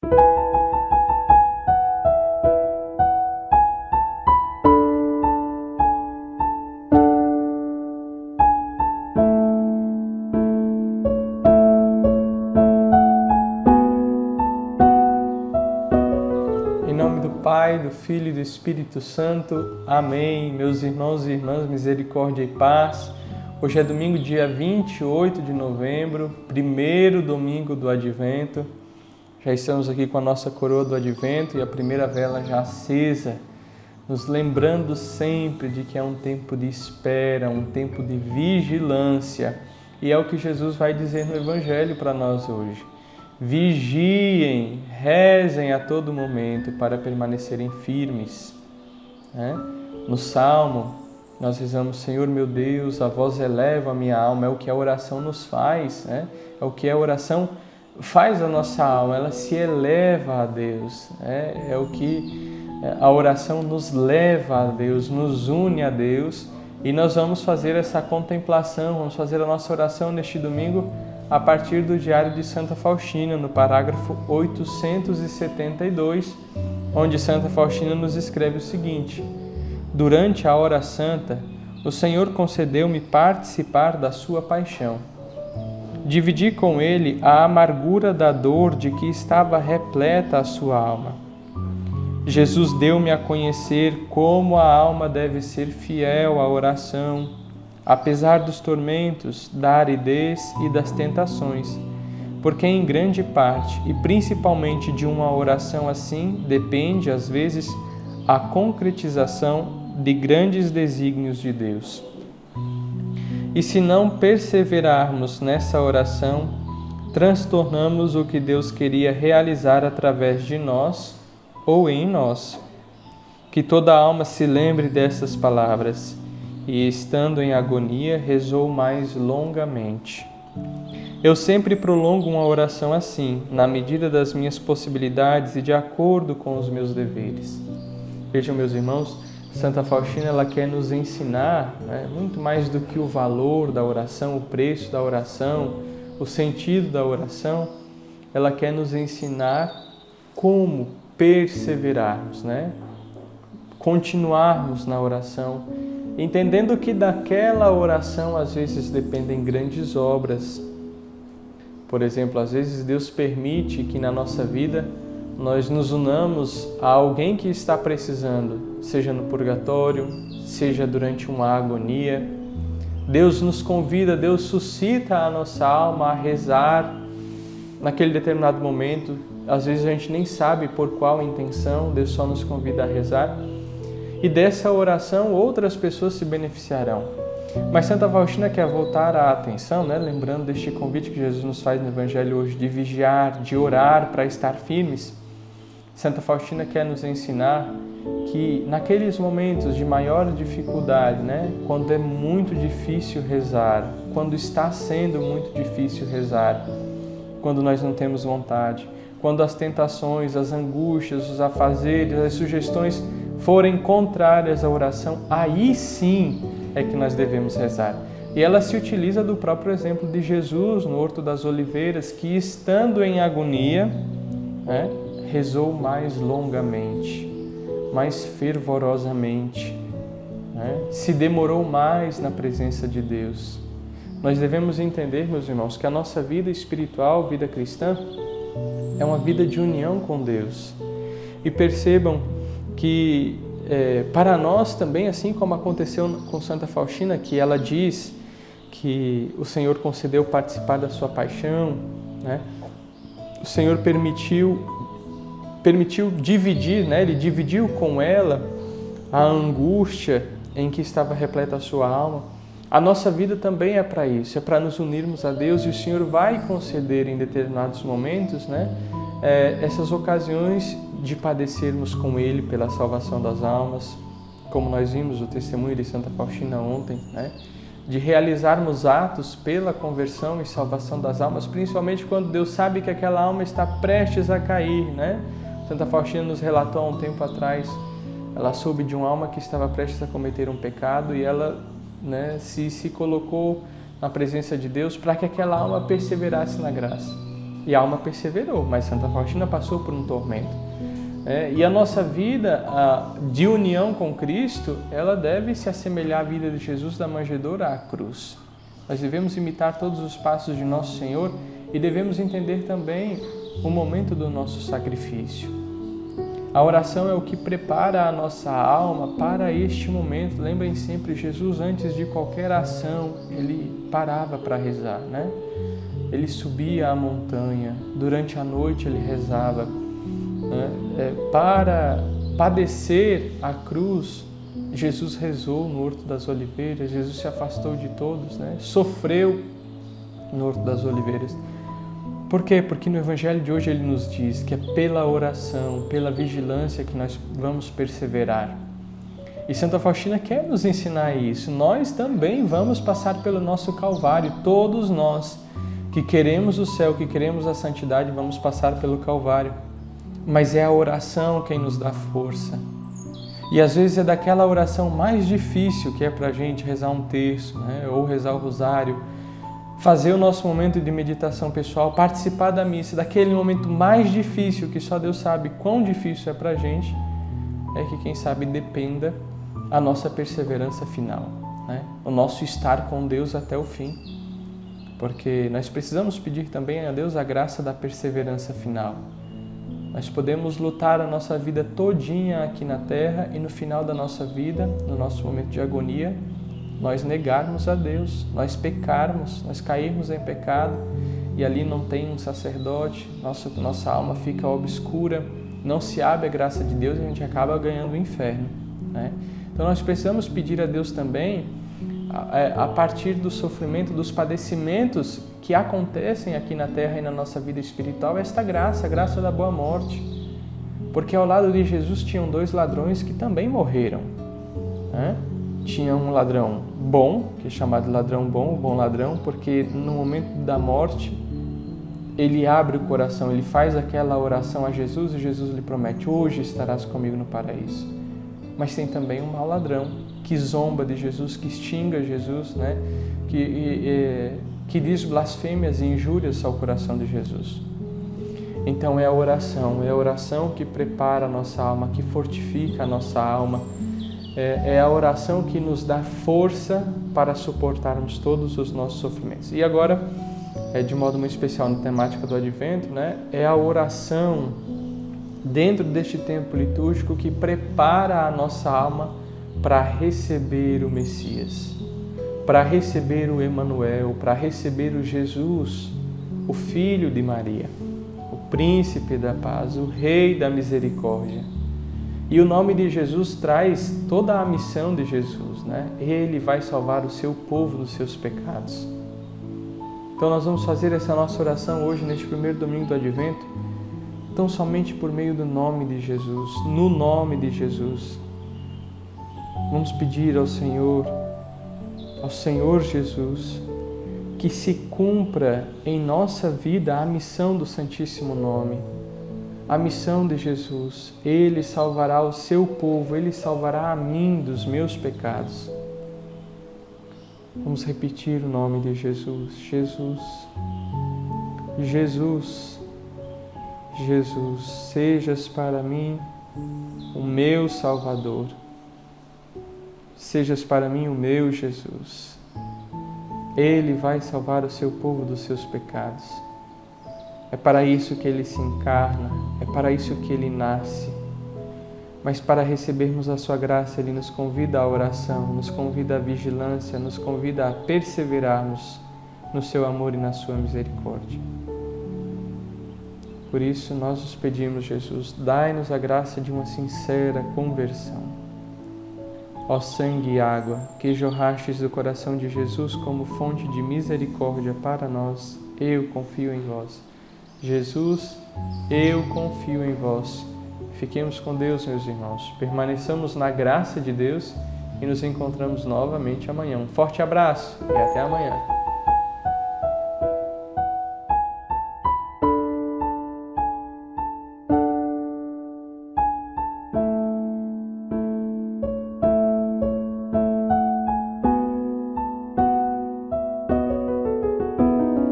Em nome do Pai, do Filho e do Espírito Santo. Amém. Meus irmãos e irmãs, misericórdia e paz. Hoje é domingo, dia 28 de novembro, primeiro domingo do Advento. Já estamos aqui com a nossa coroa do Advento e a primeira vela já acesa, nos lembrando sempre de que é um tempo de espera, um tempo de vigilância. E é o que Jesus vai dizer no Evangelho para nós hoje. Vigiem, rezem a todo momento para permanecerem firmes. No Salmo, nós rezamos: Senhor meu Deus, a vós elevo a minha alma. É o que a oração nos faz, é o que a oração faz a nossa alma, ela se eleva a Deus. É o que a oração nos leva a Deus, nos une a Deus. E nós vamos fazer essa contemplação, vamos fazer a nossa oração neste domingo a partir do Diário de Santa Faustina, no parágrafo 872, onde Santa Faustina nos escreve o seguinte: durante a hora santa, o Senhor concedeu-me participar da sua paixão. Dividi com ele a amargura da dor de que estava repleta a sua alma. Jesus deu-me a conhecer como a alma deve ser fiel à oração, apesar dos tormentos, da aridez e das tentações, porque em grande parte, e principalmente de uma oração assim, depende, às vezes, a concretização de grandes desígnios de Deus. E se não perseverarmos nessa oração, transtornamos o que Deus queria realizar através de nós ou em nós. Que toda alma se lembre dessas palavras. E, estando em agonia, rezou mais longamente. Eu sempre prolongo uma oração assim, na medida das minhas possibilidades e de acordo com os meus deveres. Vejam, meus irmãos, Santa Faustina ela quer nos ensinar, muito mais do que o valor da oração, o preço da oração, o sentido da oração. Ela quer nos ensinar como perseverarmos, continuarmos na oração, entendendo que daquela oração às vezes dependem grandes obras. Por exemplo, às vezes Deus permite que na nossa vida nós nos unamos a alguém que está precisando, seja no purgatório, seja durante uma agonia. Deus nos convida, Deus suscita a nossa alma a rezar naquele determinado momento. Às vezes a gente nem sabe por qual intenção, Deus só nos convida a rezar. E dessa oração outras pessoas se beneficiarão. Mas Santa Faustina quer voltar a atenção, lembrando deste convite que Jesus nos faz no Evangelho hoje, de vigiar, de orar para estar firmes. Santa Faustina quer nos ensinar que naqueles momentos de maior dificuldade, quando é muito difícil rezar, quando está sendo muito difícil rezar, quando nós não temos vontade, quando as tentações, as angústias, os afazeres, as sugestões forem contrárias à oração, aí sim é que nós devemos rezar. E ela se utiliza do próprio exemplo de Jesus no Horto das Oliveiras, que estando em agonia, rezou mais longamente, mais fervorosamente, se demorou mais na presença de Deus. Nós devemos entender, meus irmãos, que a nossa vida espiritual, vida cristã, é uma vida de união com Deus. E percebam que para nós também, assim como aconteceu com Santa Faustina, que ela diz que o Senhor concedeu participar da sua paixão, o Senhor permitiu dividir, Ele dividiu com ela a angústia em que estava repleta a sua alma. A nossa vida também é para isso, é para nos unirmos a Deus, e o Senhor vai conceder em determinados momentos, essas ocasiões de padecermos com Ele pela salvação das almas, como nós vimos o testemunho de Santa Faustina ontem, de realizarmos atos pela conversão e salvação das almas, principalmente quando Deus sabe que aquela alma está prestes a cair, Santa Faustina nos relatou há um tempo atrás, ela soube de uma alma que estava prestes a cometer um pecado e ela se colocou na presença de Deus para que aquela alma perseverasse na graça. E a alma perseverou, mas Santa Faustina passou por um tormento. E a nossa vida de união com Cristo, ela deve se assemelhar à vida de Jesus da manjedoura à cruz. Nós devemos imitar todos os passos de Nosso Senhor e devemos entender também o momento do nosso sacrifício. A oração é o que prepara a nossa alma para este momento. Lembrem sempre, Jesus, antes de qualquer ação, ele parava para rezar, né? Ele subia a montanha, durante a noite ele rezava. Para padecer a cruz, Jesus rezou no Horto das Oliveiras, Jesus se afastou de todos, né? Sofreu no Horto das Oliveiras. Por quê? Porque no Evangelho de hoje ele nos diz que é pela oração, pela vigilância que nós vamos perseverar. E Santa Faustina quer nos ensinar isso. Nós também vamos passar pelo nosso Calvário. Todos nós que queremos o céu, que queremos a santidade, vamos passar pelo Calvário. Mas é a oração quem nos dá força. E às vezes é daquela oração mais difícil que é para a gente rezar um terço, né? Ou rezar o rosário, fazer o nosso momento de meditação pessoal, participar da missa, daquele momento mais difícil que só Deus sabe quão difícil é para a gente, é que quem sabe dependa a nossa perseverança final, né? O nosso estar com Deus até o fim. Porque nós precisamos pedir também a Deus a graça da perseverança final. Nós podemos lutar a nossa vida todinha aqui na terra e no final da nossa vida, no nosso momento de agonia, nós negarmos a Deus, nós pecarmos, nós cairmos em pecado e ali não tem um sacerdote, nossa alma fica obscura, não se abre a graça de Deus e a gente acaba ganhando o inferno, né? Então nós precisamos pedir a Deus também, a partir do sofrimento, dos padecimentos que acontecem aqui na terra e na nossa vida espiritual, esta graça, a graça da boa morte. Porque ao lado de Jesus tinham 2 ladrões que também morreram, né? Tinha um ladrão bom, que é chamado ladrão bom, o bom ladrão, porque no momento da morte ele abre o coração, ele faz aquela oração a Jesus e Jesus lhe promete: hoje estarás comigo no paraíso. Mas tem também um mau ladrão que zomba de Jesus, que xinga Jesus, né? Que diz blasfêmias e injúrias ao coração de Jesus. Então é a oração que prepara a nossa alma, que fortifica a nossa alma. É a oração que nos dá força para suportarmos todos os nossos sofrimentos. E agora, de modo muito especial na temática do Advento, né? É a oração dentro deste tempo litúrgico que prepara a nossa alma para receber o Messias, para receber o Emanuel, para receber o Jesus, o Filho de Maria, o Príncipe da Paz, o Rei da Misericórdia. E o nome de Jesus traz toda a missão de Jesus, né? Ele vai salvar o seu povo dos seus pecados. Então nós vamos fazer essa nossa oração hoje, neste primeiro domingo do Advento, tão somente por meio do nome de Jesus, no nome de Jesus. Vamos pedir ao Senhor Jesus, que se cumpra em nossa vida a missão do Santíssimo Nome, a missão de Jesus. Ele salvará o seu povo, Ele salvará a mim dos meus pecados. Vamos repetir o nome de Jesus. Jesus, Jesus, Jesus, sejas para mim o meu Salvador. Sejas para mim o meu Jesus. Ele vai salvar o seu povo dos seus pecados. É para isso que Ele se encarna, é para isso que Ele nasce. Mas para recebermos a sua graça, Ele nos convida à oração, nos convida à vigilância, nos convida a perseverarmos no seu amor e na sua misericórdia. Por isso nós os pedimos, Jesus, dai-nos a graça de uma sincera conversão. Ó sangue e água, que jorrastes do coração de Jesus como fonte de misericórdia para nós, eu confio em vós. Jesus, eu confio em vós. Fiquemos com Deus, meus irmãos. Permaneçamos na graça de Deus e nos encontramos novamente amanhã. Um forte abraço e até amanhã.